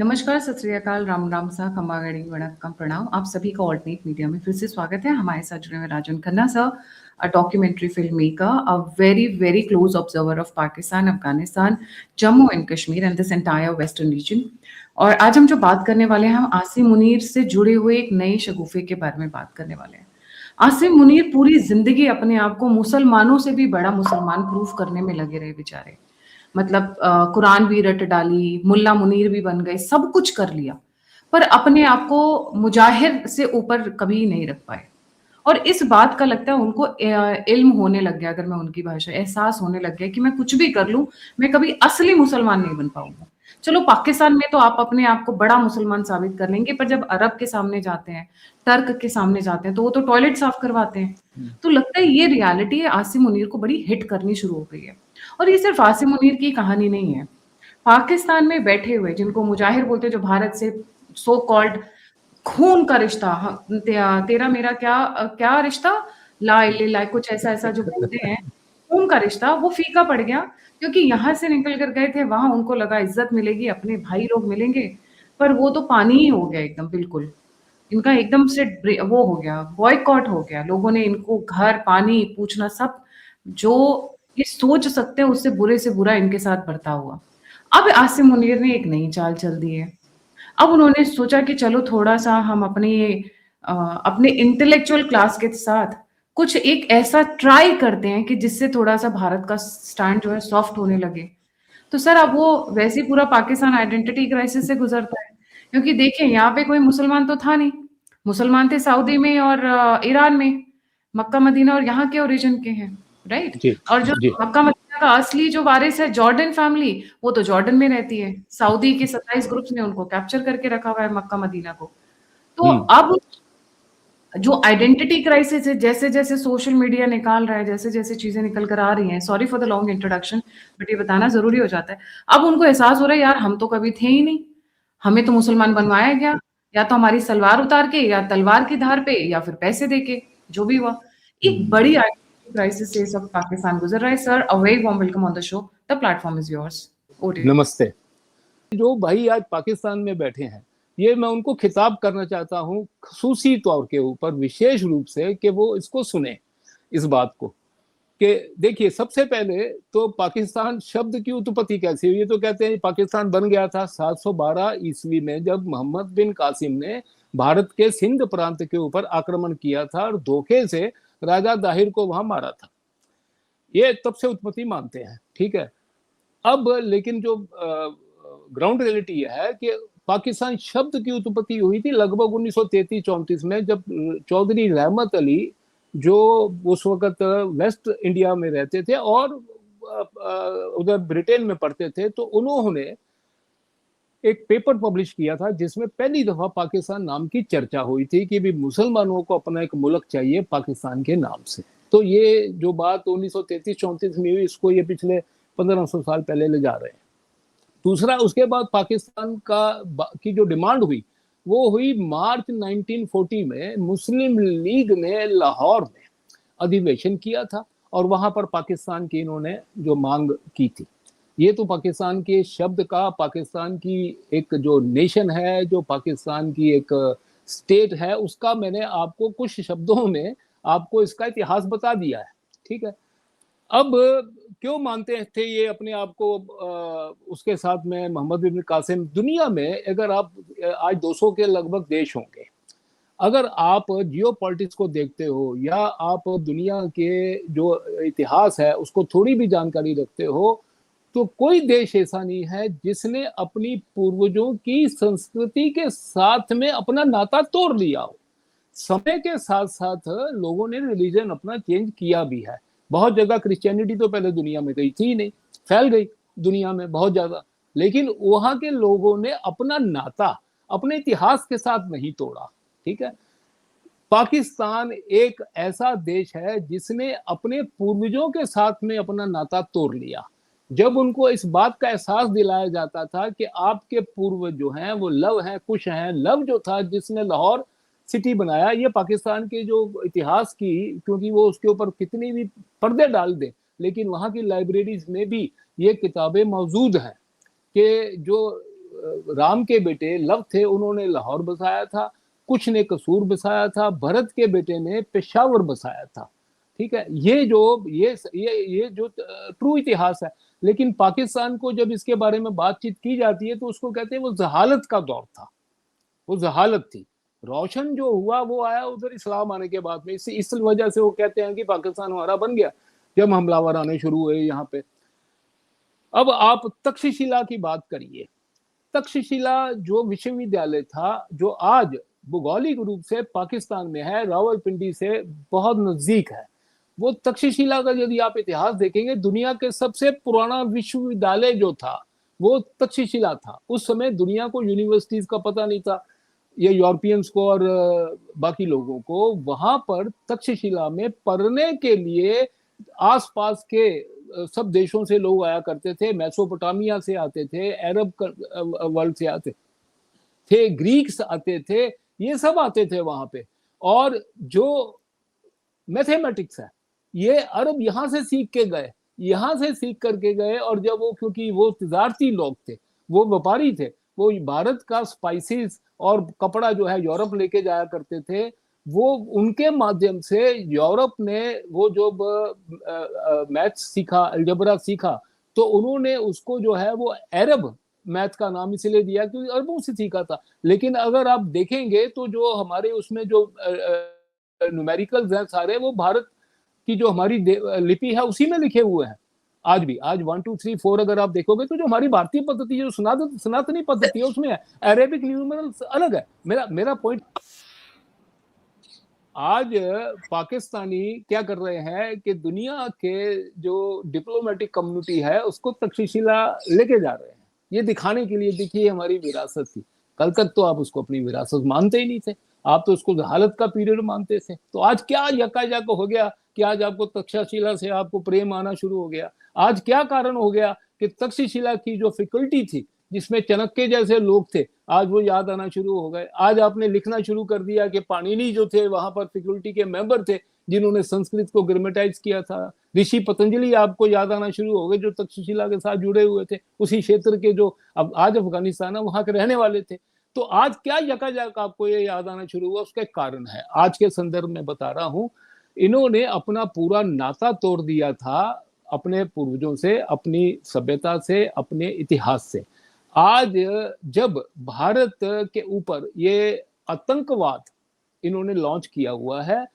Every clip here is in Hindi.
नमस्कार, सत श्री अकाल, राम राम सा, खम्बा गणी वणक्कम प्रणाम। आप सभी का ऑल्टरनेट मीडिया में फिर से स्वागत है। हमारे साथ जुड़े हुए Rajan Khanna sir, a documentary film maker, a very very close observer of Pakistan, Afghanistan, Jammu and Kashmir and this entire western region. और आज हम जो बात करने वाले हैं, हम आसिम मुनीर से जुड़े हुए एक नए शगुफे के बारे में बात करने वाले हैं। आसिम मुनीर पूरी जिंदगी अपने आप को मुसलमानों से भी बड़ा मुसलमान प्रूफ करने में लगे रहे बेचारे। मतलब कुरान भी रट डाली, मुल्ला मुनीर भी बन गए, सब कुछ कर लिया, पर अपने आप को मुजाहिर से ऊपर कभी नहीं रख पाए। और इस बात का लगता है उनको इल्म होने लग गया, अगर मैं उनकी भाषा, एहसास होने लग गया कि मैं कुछ भी कर लूं, मैं कभी असली मुसलमान नहीं बन पाऊंगा। चलो पाकिस्तान में तो आप अपने आप को बड़ा मुसलमान साबित कर लेंगे, पर जब अरब के सामने जाते हैं, टर्क के सामने जाते हैं, तो वो तो टॉयलेट साफ करवाते हैं। तो लगता है ये रियलिटी है, आसिम मुनीर को बड़ी हिट करनी शुरू हो गई है। और ये सिर्फ आसिम मुनीर की कहानी नहीं है। पाकिस्तान में बैठे हुए जिनको मुजाहिर बोलते हैं, जो भारत से सो कॉल्ड खून का रिश्ता, तेरा मेरा क्या रिश्ता, ला इले ला, कुछ ऐसा ऐसा जो बोलते हैं, खून का रिश्ता, वो फीका पड़ गया। क्योंकि यहाँ से निकल कर गए थे, वहां उनको लगा इज्जत मिलेगी, अपने भाई लोग मिलेंगे, पर वो तो पानी ही हो गया एकदम, बिल्कुल। इनका एकदम से वो हो गया, बॉयकॉट हो गया। लोगों ने इनको घर, पानी पूछना, सब जो ये सोच सकते हैं उससे बुरे से बुरा इनके साथ बरता हुआ। अब आसिम मुनीर ने एक नई चाल चल दी है। अब उन्होंने सोचा कि चलो थोड़ा-सा हम अपने इंटेलेक्चुअल क्लास के साथ कुछ एक ऐसा ट्राई करते हैं कि जिससे थोड़ा-सा भारत का स्टैंड जो है सॉफ्ट होने लगे। तो सर अब वो वैसे ही पूरा पाकिस्तान आइडेंटिटी क्राइसिस से गुज़रता है। क्योंकि देखिए यहाँ पे कोई मुसलमान तो था नहीं। मुसलमान थे सऊदी में और ईरान में, मक्का मदीना, और यहाँ के ओरिजिन के हैं, राइट? जी और जो जी मक्का मदीना का असली जो वारिस है जॉर्डन फैमिली, वो तो जॉर्डन में रहती है। सऊदी के 27 ग्रुप्स ने उनको कैप्चर करके रखा हुआ है मक्का मदीना को। तो हम्म अब जो आइडेंटिटी क्राइसिस है, जैसे-जैसे सोशल मीडिया निकाल रहा है, जैसे-जैसे चीज़ें निकल कर आ रही हैं, sorry for the long introduction, but ये बताना ज़रूरी हो जाता है। अब उनको एहसास हो रहा है यार हम तो कभी थे ही नहीं, हमें तो मुसलमान बनवाया गया, या तो हमारी सलवार उतार के, या तलवार की धार पे, या फिर पैसे देके, जो भी हुआ। एक हम्म। बड़ी आइडेंटिटी क्राइसिस से सब पाकिस्तान गुज़र रहा है। Sir, a very warm welcome on the show, the platform is yours. Over to you. नमस्ते। जो भाई आज पाकिस्तान में बैठे हैं, ये मैं उनको खिताब करना चाहता हूँ खसूसी तौर के ऊपर, विशेष रूप से, कि वो इसको सुने, इस बात को कि देखिए, सबसे पहले तो पाकिस्तान शब्द की उत्पत्ति कैसी हुई। ये तो कहते हैं पाकिस्तान बन गया था 712 ईस्वी में, जब मोहम्मद बिन कासिम ने भारत के सिंध प्रांत के ऊपर आक्रमण किया था और धोखे से राजा दाहिर को वहां मारा था। ये तब से उत्पत्ति मानते हैं, ठीक है। अब लेकिन जो ग्राउंड रियलिटी है कि पाकिस्तान शब्द की उत्पत्ति हुई थी लगभग 1933-34 में, जब चौधरी रहमत अली, जो उस वक्त वेस्ट इंडिया में रहते थे और उधर ब्रिटेन में पढ़ते थे, तो उन्होंने एक पेपर पब्लिश किया था जिसमें पहली दफा पाकिस्तान नाम की चर्चा हुई थी कि भी मुसलमानों को अपना एक मुल्क चाहिए पाकिस्तान के नाम से। तो ये जो बात 1933-34 में हुई, इसको ये पिछले 1500 साल पहले ले जा रहे हैं। दूसरा, उसके बाद पाकिस्तान की जो डिमांड हुई, वो हुई मार्च 1940 में। मुस्लिम लीग ने लाहौर में अधिवेशन किया था और वहां पर पाकिस्तान की इन्होंने जो मांग की थी। ये तो पाकिस्तान के शब्द का, पाकिस्तान की एक जो नेशन है, जो पाकिस्तान की एक स्टेट है, उसका मैंने आपको कुछ शब्दों में आपको इसका इतिहास बता दिया है, ठीक है। अब क्यों मानते थे ये अपने आप को उसके साथ में मोहम्मद बिन कासिम? दुनिया में अगर आप आज 200 के लगभग देश होंगे, अगर आप जियो पॉलिटिक्स को देखते हो या आप दुनिया के जो इतिहास है उसको थोड़ी भी जानकारी रखते हो, तो कोई देश ऐसा नहीं है जिसने अपनी पूर्वजों की संस्कृति के साथ में अपना नाता तोड़ लिया हो। समय के साथ साथ लोगों ने रिलीजन अपना चेंज किया भी है। बहुत जगह क्रिश्चियनिटी तो पहले दुनिया में गई थी ही नहीं, फैल गई दुनिया में बहुत ज्यादा, लेकिन वहां के लोगों ने अपना नाता अपने इतिहास के साथ नहीं तोड़ा, ठीक है। पाकिस्तान एक ऐसा देश है जिसने अपने पूर्वजों के साथ में अपना नाता तोड़ लिया। जब उनको इस बात का एहसास दिलाया जाता था कि आपके पूर्वज जो हैं वो लव हैं, कुश हैं। लव जो था जिसने लाहौर सिटी बनाया, ये पाकिस्तान के जो इतिहास की, क्योंकि वो उसके ऊपर कितनी भी पर्दे डाल दे, लेकिन वहाँ की लाइब्रेरीज में भी ये किताबें मौजूद हैं कि जो राम के बेटे लव थे, उन्होंने लाहौर बसाया था, कुछ ने कसूर बसाया था, भरत के बेटे ने पेशावर बसाया था। ठीक है, ये जो ट्रू इतिहास है। लेकिन पाकिस्तान को जब इसके बारे में बातचीत की जाती है तो उसको कहते हैं वो जहालत का दौर था, वो जहालत थी। रोशन जो हुआ वो आया उधर इस्लाम आने के बाद में, इस वजह से वो कहते हैं कि पाकिस्तान हमारा बन गया जब हमलावर आने शुरू हुए यहाँ पे। अब आप तक्षशिला की बात करिए। तक्षशिला जो विश्वविद्यालय था, जो आज भौगोलिक रूप से पाकिस्तान में है, रावलपिंडी से बहुत नजदीक है, वो तक्षशिला का यदि आप इतिहास देखेंगे, दुनिया के सबसे पुराना विश्वविद्यालय जो था वो तक्षशिला था। उस समय दुनिया को यूनिवर्सिटीज का पता नहीं था, ये यूरोपियंस को और बाकी लोगों को। वहां पर तक्षशिला में पढ़ने के लिए आसपास के सब देशों से लोग आया करते थे, मेसोपोटामिया से आते थे, अरब वर्ल्ड से आते थे, ग्रीक्स आते थे, ये सब आते थे वहां पे। और जो मैथमेटिक्स है ये अरब यहाँ से सीख के गए, यहाँ से सीख करके गए। और जब वो, क्योंकि वो तजारती लोग थे, वो व्यापारी थे, वो भारत का स्पाइसेस और कपड़ा जो है यूरोप लेके जाया करते थे, वो उनके माध्यम से यूरोप ने वो जो मैथ्स सीखा, अलजबरा सीखा, तो उन्होंने उसको जो है वो अरब मैथ का नाम इसलिए दिया क्योंकि अरबों से सीखा था। लेकिन अगर आप देखेंगे तो जो हमारे उसमें जो न्यूमेरिकल्स हैं सारे, वो भारत की जो हमारी लिपि है उसी में लिखे हुए हैं आज भी। आज 1 2 3 4 अगर आप देखोगे तो जो हमारी भारतीय पद्धति, जो सनातनी पद्धति है, उसमें है। अरेबिक न्यूमरल्स अलग है। मेरा पॉइंट, आज पाकिस्तानी क्या कर रहे हैं कि दुनिया के जो डिप्लोमेटिक कम्युनिटी है उसको तक्षशिला लेके जा रहे हैं, ये दिखाने के लिए, देखिए हमारी विरासत थी। कल तक तो आप उसको अपनी विरासत मानते ही नहीं थे, आप तो उसको जहालत का पीरियड मानते थे। तो आज क्या यकायक हो गया कि आज आपको तक्षशिला से आपको प्रेम आना शुरू हो गया? आज क्या कारण हो गया कि तक्षशिला की जो फैकल्टी थी, जिसमें चाणक्य जैसे लोग थे, आज वो याद आना शुरू हो गए? आज आपने लिखना शुरू कर दिया कि पाणिनि जो थे वहां पर फैकल्टी के मेंबर थे जिन्होंने संस्कृत को ग्रामेटाइज किया था। ऋषि पतंजलि आपको याद आना शुरू हो गए, जो तक्षशिला के साथ जुड़े हुए थे, उसी क्षेत्र के, जो अब आज अफगानिस्तान है वहां के रहने वाले थे। तो आज क्या यकायक आपको ये याद आना शुरू हुआ? उसका कारण है, आज के संदर्भ में बता रहा हूं, इन्होंने अपना पूरा नाता तोड़ दिया था अपने पूर्वजों से, अपनी सभ्यता से, अपने इतिहास से। आज जब भारत के ऊपर ये आतंकवाद इन्होंने लॉन्च किया हुआ है,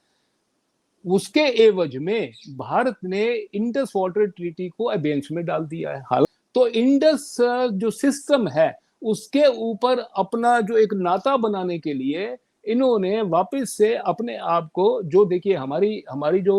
उसके एवज में भारत ने इंडस वाटर ट्रीटी को अबेंस में डाल दिया है। हालांकि तो इंडस जो सिस्टम है उसके ऊपर अपना जो एक नाता बनाने के लिए इन्होंने वापस से अपने आप को, जो देखिए हमारी जो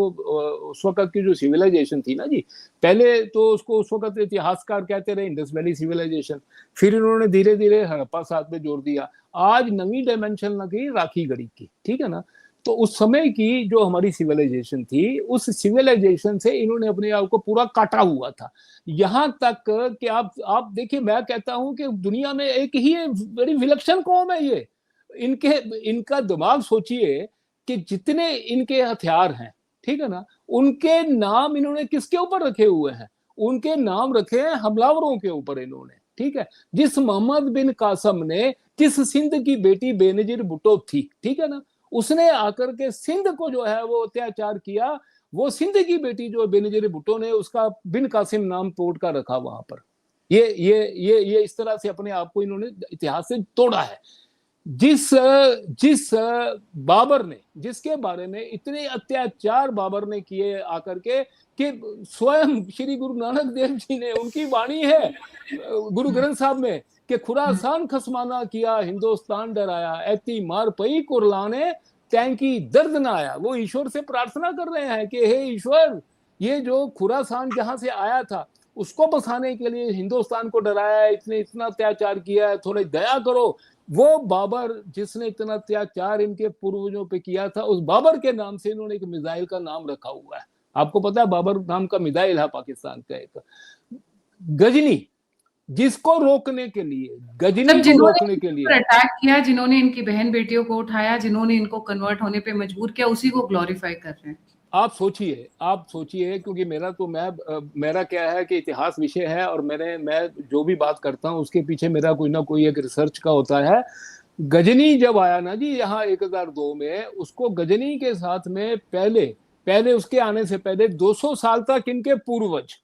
उस वक्त की जो सिविलाइजेशन थी ना जी, पहले तो उसको उस वक्त इतिहासकार कहते रहे इंडस वैली सिविलाइजेशन, फिर इन्होंने धीरे धीरे हड़प्पा साथ में जोड़ दिया, आज नवी डायमेंशन लगी राखी गढ़ी की, ठीक है ना। तो उस समय की जो हमारी सिविलाइजेशन थी, उस सिविलाइजेशन से इन्होंने अपने आप को पूरा काटा हुआ था। यहां तक कि आप देखिए, मैं कहता हूं कि दुनिया में एक ही बड़ी विलक्षण कौम है ये। इनका दिमाग सोचिए कि जितने इनके हथियार हैं, ठीक है ना, उनके नाम इन्होंने किसके ऊपर रखे हुए हैं? उनके नाम रखे हैं हमलावरों के ऊपर इन्होंने, ठीक है। जिस मोहम्मद बिन कासम ने, जिस सिंध की बेटी बेनजीर भुट्टो थी, ठीक है ना, उसने आकर के सिंध को जो है वो अत्याचार किया, वो सिंध की बेटी जो बेनजीर भुट्टो ने उसका बिन कासिम नाम तोड़ कर रखा वहां पर। ये इस तरह से अपने आप को इन्होंने इतिहास से तोड़ा है। जिस बाबर ने, जिसके बारे में इतने अत्याचार बाबर ने किए आकर के, कि स्वयं श्री गुरु नानक देव जी ने, उनकी वाणी है गुरु ग्रंथ साहब में कि खुरासान खसमाना किया, हिंदुस्तान डराया, ऐती मार पई कुरलाने टैंकी दर्द ना आया। वो ईश्वर से प्रार्थना कर रहे हैं कि हे ईश्वर, ये जो खुरासान जहां से आया था उसको बसाने के लिए हिंदुस्तान को डराया है, इतना अत्याचार किया है, थोड़ी दया करो। वो बाबर जिसने इतना अत्याचार इनके पूर्वजों पे किया था, उस बाबर के नाम से इन्होंने एक मिसाइल का नाम रखा हुआ है। आपको पता है बाबर नाम का मिसाइल है पाकिस्तान का एक। गजनी, जिसको रोकने के लिए, गजनी को रोकने के लिए अटैक किया, जिन्होंने इनकी बहन बेटियों को उठाया, जिन्होंने इनको कन्वर्ट होने पे मजबूर किया, उसी को ग्लोरीफाई कर रहे हैं। आप सोचिए क्योंकि मेरा क्या है कि इतिहास विषय है, और मैं जो भी बात करता हूँ उसके पीछे मेरा कोई ना कोई एक रिसर्च का होता है। गजनी जब आया ना जी यहाँ 1002 में, उसको गजनी के साथ में पहले पहले उसके आने से पहले 200 साल तक इनके पूर्वज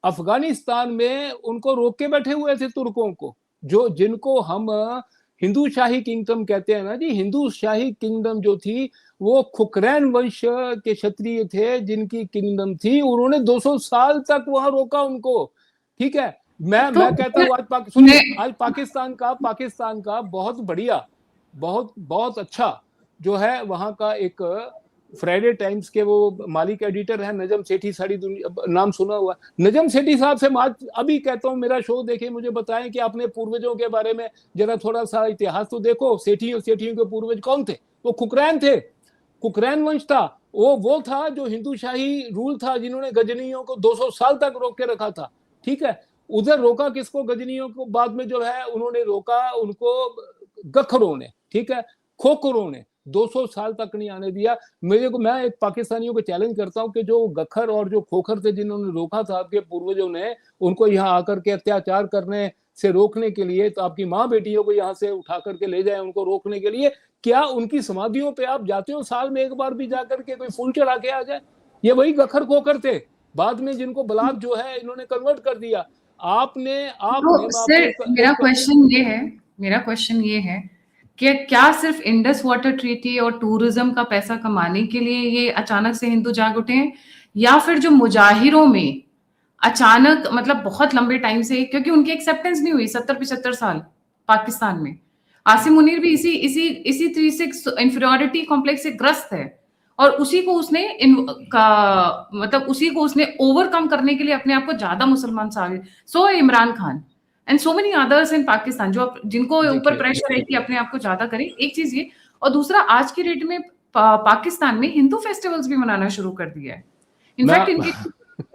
अफगानिस्तान में उनको रोक के बैठे हुए थे, तुर्कों को, जो जिनको हम हिंदू शाही किंगडम कहते हैं ना जी। हिंदू शाही किंगडम जो थी वो खुकरैन वंश के क्षत्रिय थे जिनकी किंगडम थी, उन्होंने 200 साल तक वहां रोका उनको। ठीक है, तो मैं कहता हूँ आज मैं सुनिए, आज पाकिस्तान का बहुत बढ़िया, बहुत बहुत अच्छा जो है वहां का एक फ्राइडे टाइम्स के वो मालिक एडिटर है नजम सेठी, सारी दुनिया नाम सुना हुआ। नजम सेठी साहब से अभी कहता हूँ मेरा शो देखे, मुझे बताएं कि आपने पूर्वजों के बारे में जरा थोड़ा सा इतिहास तो देखो। सेठियों के पूर्वज कौन थे? वो कुकरैन थे, कुकरैन वंश था। वो था जो हिंदू शाही रूल था, जिन्होंने गजनियों को 200 साल तक रोक के रखा था। ठीक है, उधर रोका किसको? गजनियों को बाद में जो है उन्होंने रोका उनको गखरों ने, ठीक है, खोखरों ने 200 साल तक नहीं आने दिया। मैं एक पाकिस्तानियों को चैलेंज करता हूं कि जो गखर और जो खोखर थे जिन्होंने रोका था आपके पूर्वजों ने, उनको यहाँ आकर के अत्याचार करने से रोकने के लिए, तो आपकी माँ बेटियों को यहाँ से उठा करके ले जाए उनको रोकने के लिए, क्या उनकी समाधियों पे आप जाते हो साल में एक बार भी जाकर के कोई फूल चढ़ा के आ जाए? ये वही गखर खोखर थे बाद में जिनको बलाक जो है इन्होंने कन्वर्ट कर दिया। आपने तो मैं आपको सर मेरा क्वेश्चन ये है कि क्या सिर्फ इंडस वाटर ट्रीटी और टूरिज्म का पैसा कमाने के लिए ये अचानक से हिंदू जाग उठे हैं, या फिर जो मुजाहिरों में अचानक मतलब बहुत लंबे टाइम से, क्योंकि उनकी एक्सेप्टेंस नहीं हुई 70-75 साल पाकिस्तान में। आसिम मुनीर भी इसी तरीके से इंफीरियोरिटी कॉम्प्लेक्स से ग्रस्त है, और उसी को उसने ओवरकम करने के लिए अपने आप को ज्यादा मुसलमान साबित, so Imran Khan and so many others in Pakistan, जिनको ऊपर प्रेशर है कि अपने आप को ज्यादा करें। एक चीज ये, और दूसरा आज की डेट में पाकिस्तान में हिंदू फेस्टिवल्स भी मनाना शुरू कर दिया है। इनफैक्ट मैं इनके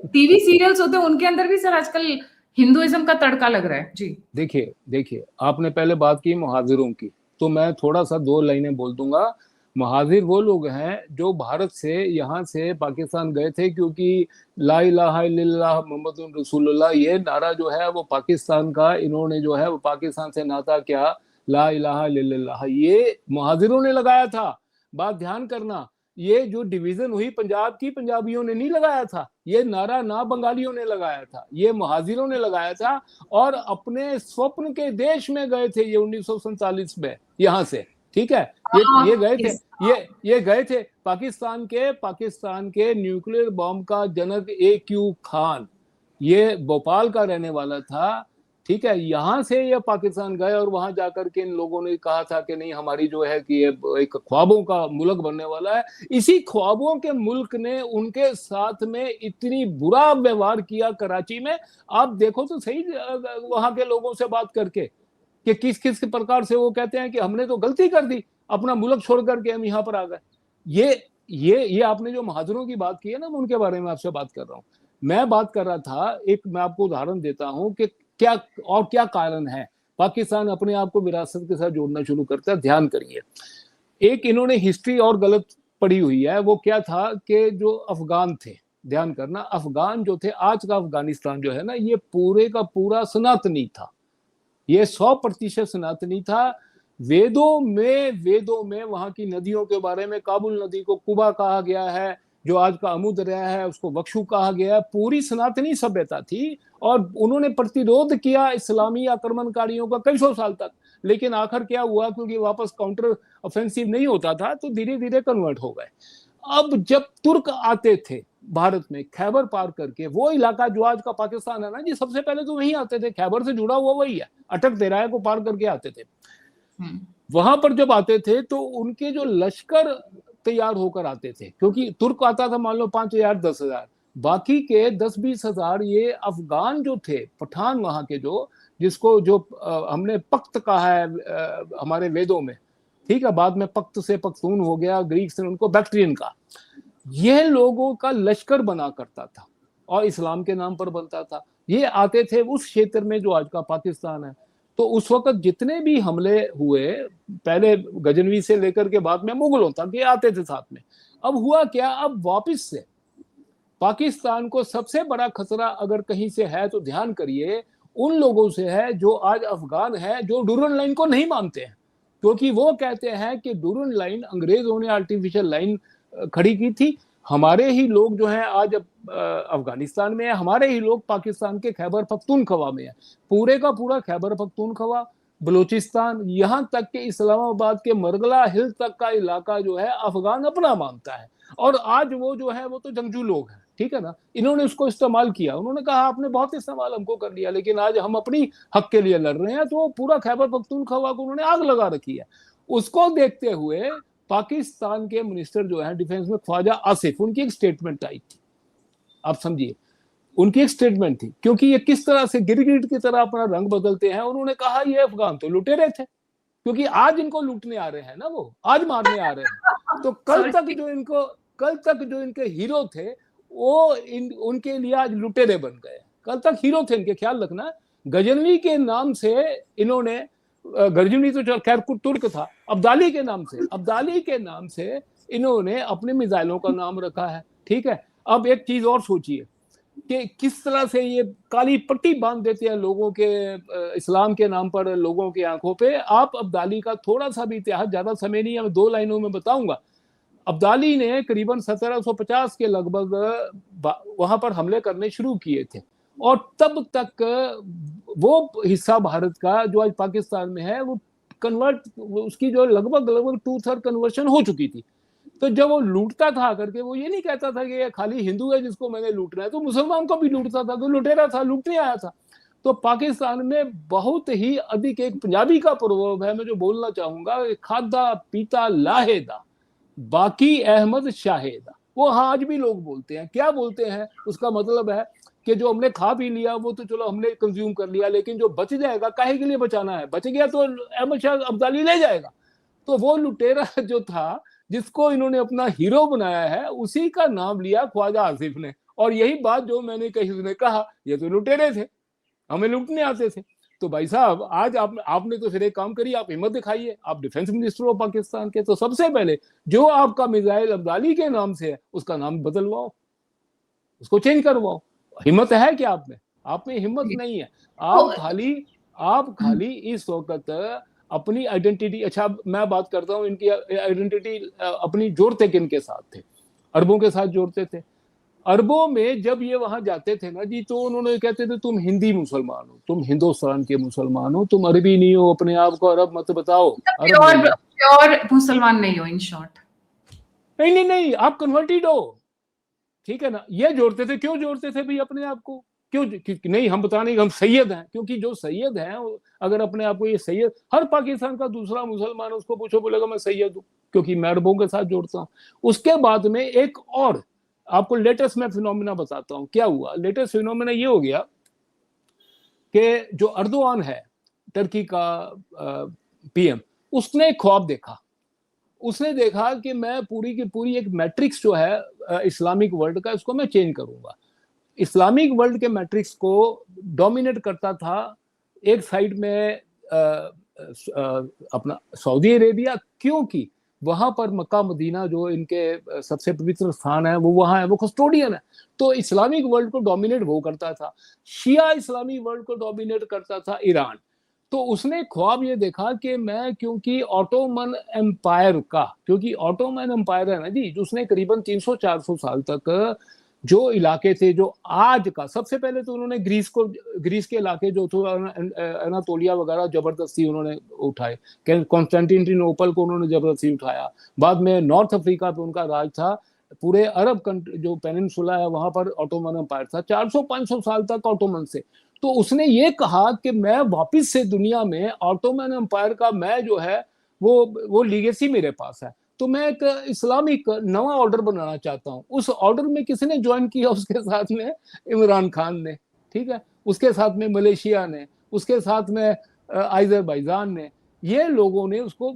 टीवी सीरियल्स होते हैं उनके अंदर भी सर आजकल हिंदुइज्म का तड़का लग रहा है जी। देखिए आपने पहले बात की मुहाजिरों की, तो मैं थोड़ा सा 2 लाइनें बोल दूंगा। मुहाजिर वो लोग हैं जो भारत से यहाँ से पाकिस्तान गए थे, क्योंकि ला इलाहा इल्लल्लाह मुहम्मदुर रसूलुल्लाह ये नारा जो है वो पाकिस्तान का, इन्होंने जो है वो पाकिस्तान से नाता क्या, ला इलाहा इल्लल्लाह ये मुहाजिरों ने लगाया था। बात ध्यान करना, ये जो डिवीजन हुई पंजाब की, पंजाबियों ने नहीं लगाया था ये नारा, ना बंगालियों ने लगाया था, ये मुहाजिरों ने लगाया था। और अपने स्वप्न के देश में गए थे ये 1947 में यहाँ से। ठीक है, ये गए थे, ये गए थे पाकिस्तान के न्यूक्लियर बॉम्ब का जनक AQ खान, ये भोपाल का रहने वाला था। ठीक है, यहाँ से ये पाकिस्तान गए और वहां जाकर के इन लोगों ने कहा था कि नहीं हमारी जो है कि ये एक ख्वाबों का मुल्क बनने वाला है। इसी ख्वाबों के मुल्क ने उनके साथ में इतनी बुरा व्यवहार किया कराची में। आप देखो तो सही वहां के लोगों से बात करके कि किस किस प्रकार से वो कहते हैं कि हमने तो गलती कर दी, अपना मुल्क छोड़ करके हम यहाँ पर आ गए। ये आपने जो महाजरों की बात की है ना, मैं उनके बारे में आपसे बात कर रहा हूँ। मैं बात कर रहा था, एक मैं आपको उदाहरण देता हूँ कि क्या कारण है पाकिस्तान अपने आप को विरासत के साथ जोड़ना शुरू करता है। ध्यान करिए, एक इन्होंने हिस्ट्री और गलत पढ़ी हुई है। वो क्या था कि जो अफगान थे, ध्यान करना, अफगान जो थे, आज का अफगानिस्तान जो है ना, ये पूरे का पूरा सनातनी था, ये 100% सनातनी था। वेदों में वहां की नदियों के बारे में, काबुल नदी को कुबा कहा गया है, जो आज का अमू दरिया है उसको वक्षु कहा गया है। पूरी सनातनी सभ्यता थी और उन्होंने प्रतिरोध किया इस्लामी आक्रमणकारियों का कई सौ साल तक। लेकिन आखिर क्या हुआ, क्योंकि वापस काउंटर ऑफेंसिव नहीं होता था, तो धीरे धीरे कन्वर्ट हो गए। अब जब तुर्क आते थे भारत में खैबर पार करके, वो इलाका जो आज का पाकिस्तान है ना जी, सबसे पहले तो वहीं आते थे, खैबर से जुड़ा हुआ वही है, अटक दरिया को पार करके आते थे। वहां पर जब आते थे तो उनके जो लश्कर तैयार होकर आते थे, क्योंकि तुर्क आता था मान लो 5,000 10,000, बाकी के 10-20 हजार ये अफगान जो थे, पठान वहां के, जो हमने पख्त कहा है हमारे वेदों में। ठीक है, बाद में पख्त से पख्तून हो गया, ग्रीक से उनको बैक्ट्रियन का। यह लोगों का लश्कर बना करता था और इस्लाम के नाम पर बनता था। ये आते थे उस क्षेत्र में जो आज का पाकिस्तान है। तो उस वक्त जितने भी हमले हुए, पहले गजनवी से लेकर के बाद में मुगलों तक, ये आते थे साथ में, अब हुआ क्या, अब वापस से पाकिस्तान को सबसे बड़ा खतरा अगर कहीं से है तो ध्यान करिए उन लोगों से है जो आज अफगान है, जो डूरन लाइन को नहीं मानते हैं, क्योंकि वो कहते हैं कि डूरन लाइन अंग्रेजों ने आर्टिफिशियल लाइन खड़ी की थी। हमारे ही लोग जो हैं आज अफगानिस्तान में है, हमारे ही लोग पाकिस्तान के खैबर पख्तूनख्वा में है, पूरे का पूरा खैबर पख्तूनख्वा, बलूचिस्तान, यहाँ तक कि इस्लामाबाद के मरगला हिल तक का इलाका जो है अफगान अपना मानता है। और आज वो जो है वो तो जंगजू लोग हैं, ठीक है ना, इन्होंने उसको इस्तेमाल किया, उन्होंने कहा आपने बहुत इस्तेमाल हमको कर लिया, लेकिन आज हम अपनी हक के लिए लड़ रहे हैं, तो पूरा खैबर पख्तूनख्वा को उन्होंने आग लगा रखी है। उसको देखते हुए पाकिस्तान के मिनिस्टर जो है डिफेंस में, ख्वाजा आसिफ, उनकी एक स्टेटमेंट आई थी, आप समझिए, उनकी एक स्टेटमेंट थी, क्योंकि ये किस तरह से गिरगिट की तरह अपना रंग बदलते हैं। उन्होंने कहा ये अफगान तो लुटेरे थे, क्योंकि आज इनको लूटने आ रहे हैं ना, वो आज मारने आ रहे हैं, तो कल तक जो इनके हीरो थे वो उनके लिए आज लुटेरे बन गए। कल तक हीरो थे इनके, ख्याल रखना, गजनवी के नाम से इन्होंने, गजनवी तो खैर तुर्क था, अब्दाली के नाम से इन्होंने अपने मिसाइलों का नाम रखा है, ठीक है। अब एक चीज और सोचिए कि किस तरह से ये काली पट्टी बांध देते हैं लोगों के, इस्लाम के नाम पर लोगों की आंखों पे। आप अब्दाली का थोड़ा सा भी इतिहास, ज्यादा समय नहीं है, मैं 2 लाइनों में बताऊंगा। अब्दाली ने करीबन 1750 के लगभग वहां पर हमले करने शुरू किए थे, और तब तक वो हिस्सा भारत का जो आज पाकिस्तान में है वो उसकी जो लगभग 2/3 कन्वर्शन हो चुकी थी। तो जब वो लूटता था करके, वो ये नहीं कहता था कि ये खाली हिंदू है जिसको मैंने लूटना है, तो मुसलमान को भी लूटता था, तो लुटेरा था, लूटने आया था। तो पाकिस्तान में बहुत ही अधिक, एक पंजाबी का प्रवर्ब है मैं जो बोलना चाहूंगा, खादा पीता लाहेदा बाकी अहमद शाहेदा। वो हाँ आज भी लोग बोलते हैं, क्या बोलते हैं, उसका मतलब है कि जो हमने खा पी लिया वो तो चलो हमने कंज्यूम कर लिया, लेकिन जो बच जाएगा काहे के लिए बचाना है, बच गया तो अहमद शाह अब्दाली ले जाएगा। तो वो लुटेरा जो था जिसको इन्होंने अपना हीरो बनाया है, उसी का नाम लिया ख्वाजा आसिफ ने। और यही बात जो मैंने कही, उसने कहा ये तो लुटेरे थे, हमें लूटने आते थे। तो भाई साहब आज आपने तो फिर एक काम करिए, आप हिम्मत दिखाइए, आप डिफेंस मिनिस्टर हो पाकिस्तान के, तो सबसे पहले जो आपका मिसाइल अब्दाली के नाम से है उसका नाम बदलवाओ, उसको चेंज करवाओ। हिम्मत है क्या आप में हिम्मत नहीं है। आप खाली इस वक्त अपनी आइडेंटिटी, अच्छा मैं बात करता हूँ इनकी आइडेंटिटी अपनी जोड़ते किनके साथ थे, अरबों के साथ जोड़ते थे। अरबों में जब ये वहां जाते थे ना जी, तो उन्होंने कहते थे तुम हिंदी मुसलमान हो, तुम हिंदुस्तान के मुसलमान हो, तुम अरबी नहीं हो, अपने आप को अरब मत बताओ, प्योर मुसलमान नहीं हो, इन शॉर्ट। नहीं, आप कन्वर्टेड हो, ठीक है ना। ये जोड़ते थे, क्यों जोड़ते थे भाई अपने आप को, क्यों नहीं, हम बता नहीं हम सैयद हैं, क्योंकि जो सैयद हैं अगर अपने आप को ये सैयद, हर पाकिस्तान का दूसरा मुसलमान उसको पूछो बोलेगा मैं सैयद हूँ, क्योंकि मैं अरबों के साथ जोड़ता हूँ। उसके बाद में एक और आपको लेटेस्ट मैं फिनोमिना बताता हूँ क्या हुआ। लेटेस्ट फिनोमिना ये हो गया कि जो अर्दोआन है टर्की का पीएम, उसने ख्वाब देखा, उसने देखा कि मैं पूरी की पूरी एक मैट्रिक्स जो है इस्लामिक वर्ल्ड का, इसको मैं चेंज करूंगा। इस्लामिक वर्ल्ड के मैट्रिक्स को डोमिनेट करता था एक साइड में अपना सऊदी अरेबिया, क्योंकि वहां पर मक्का मदीना जो इनके सबसे पवित्र स्थान है वो वहां है, वो कस्टोडियन है। तो इस्लामिक वर्ल्ड को डोमिनेट वो करता था। शिया इस्लामी वर्ल्ड को डोमिनेट करता था ईरान। तो उसने ख्वाब ये देखा कि मैं, क्योंकि ऑटोमन एम्पायर का, क्योंकि ऑटोमन एम्पायर है ना जी, उसने करीबन 300-400 साल तक जो इलाके थे, जो आज का, सबसे पहले तो उन्होंने ग्रीस के इलाके जो थे एनातोलिया वगैरह जबरदस्ती उन्होंने उठाए, कॉन्स्टेंटिनोपल को उन्होंने जबरदस्ती उठाया। बाद में नॉर्थ अफ्रीका पे उनका राज था, पूरे अरब जो पेनिनसुला है वहां पर ऑटोमन एम्पायर था 400-500 साल तक ऑटोमन से। तो उसने ये कहा कि मैं वापिस से दुनिया में ऑटोमन एम्पायर का, मैं जो है वो लीगेसी मेरे पास है, तो मैं एक इस्लामिक नवा ऑर्डर बनाना चाहता हूँ। उस ऑर्डर में किसने ज्वाइन किया, उसके साथ में इमरान खान ने, ठीक है, उसके साथ में मलेशिया ने, उसके साथ में अजरबैजान ने, ये लोगों ने उसको,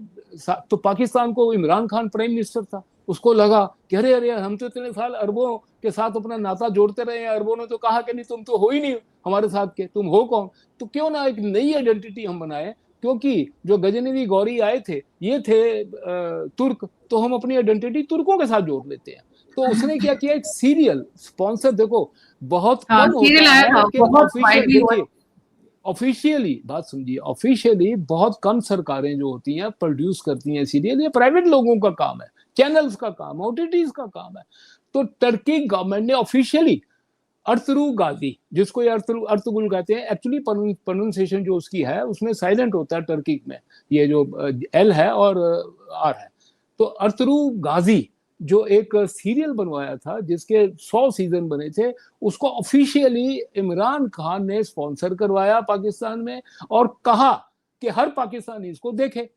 तो पाकिस्तान को इमरान खान प्राइम मिनिस्टर था, उसको लगा कि अरे अरे हम तो इतने साल अरबों के साथ अपना नाता जोड़ते रहे हैं, अरबों ने तो कहा कि नहीं तुम तो हो ही नहीं हमारे साथ के, तुम हो कौन, तो क्यों ना एक नई आइडेंटिटी हम बनाए, क्योंकि जो गजनवी गौरी आए थे ये थे तुर्क, तो हम अपनी आइडेंटिटी तुर्कों के साथ जोड़ लेते हैं। तो उसने क्या किया, एक सीरियल स्पॉन्सर, देखो बहुत हाँ, कम सीरियल होता आया है था, कि बहुत ऑफिशियल, वाइडली हुआ। देखिए ऑफिशियली बात समझिए, ऑफिशियली बहुत कम सरकारें जो होती हैं प्रोड्यूस करती हैं सीरियल, ये प्राइवेट लोगों का काम है, चैनल्स का काम, ओटीटीज का काम है। तो टर्की गवर्नमेंट ने ऑफिशियली अर्तुगरुल गाजी, जिसको ये अर्तुगरुल कहते हैं, एक्चुअली प्रोनाउंसिएशन जो उसकी है उसमें साइलेंट होता है टर्की में, ये जो एल है और आर है। तो अर्तुगरुल गाजी जो एक सीरियल बनवाया था जिसके 100 सीजन बने थे, उसको ऑफिशियली इमरान खान ने स्पॉन्सर करवाया पाकिस्तान में और कहा कि हर पाकिस्तानी इसको देखे।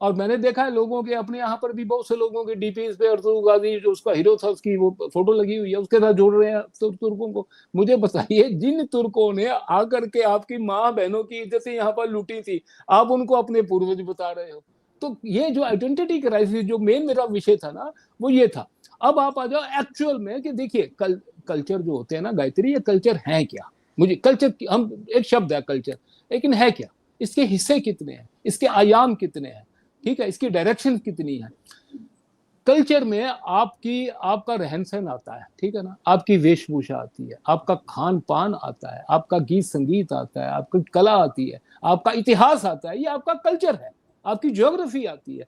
और मैंने देखा है लोगों के अपने यहाँ पर भी बहुत से लोगों के डीपीज पे अर्तुगरुल गाजी जो उसका हीरो था उसकी वो फोटो लगी हुई है, उसके साथ जोड़ रहे हैं तुर्कों को। मुझे बताइए, जिन तुर्कों ने आकर के आपकी माँ बहनों की इज्जतें यहाँ पर लूटी थी, आप उनको अपने पूर्वज बता रहे हो। तो ये जो आइडेंटिटी क्राइसिस जो मेन मेरा विषय था ना, वो ये था। अब आप आ जाओ एक्चुअल में कि देखिए कल्चर जो होते हैं ना गायत्री, ये कल्चर है क्या? मुझे कल्चर, हम एक शब्द है कल्चर, लेकिन है क्या? इसके हिस्से कितने हैं, इसके आयाम कितने हैं, ठीक है, इसकी डायरेक्शन कितनी है? कल्चर में आपका रहन सहन आता है, ठीक है ना, आपकी वेशभूषा आती है, आपका खान पान आता है, आपका गीत संगीत आता है, आपकी कला आती है, आपका इतिहास आता है, ये आपका कल्चर है, आपकी ज्योग्राफी आती है।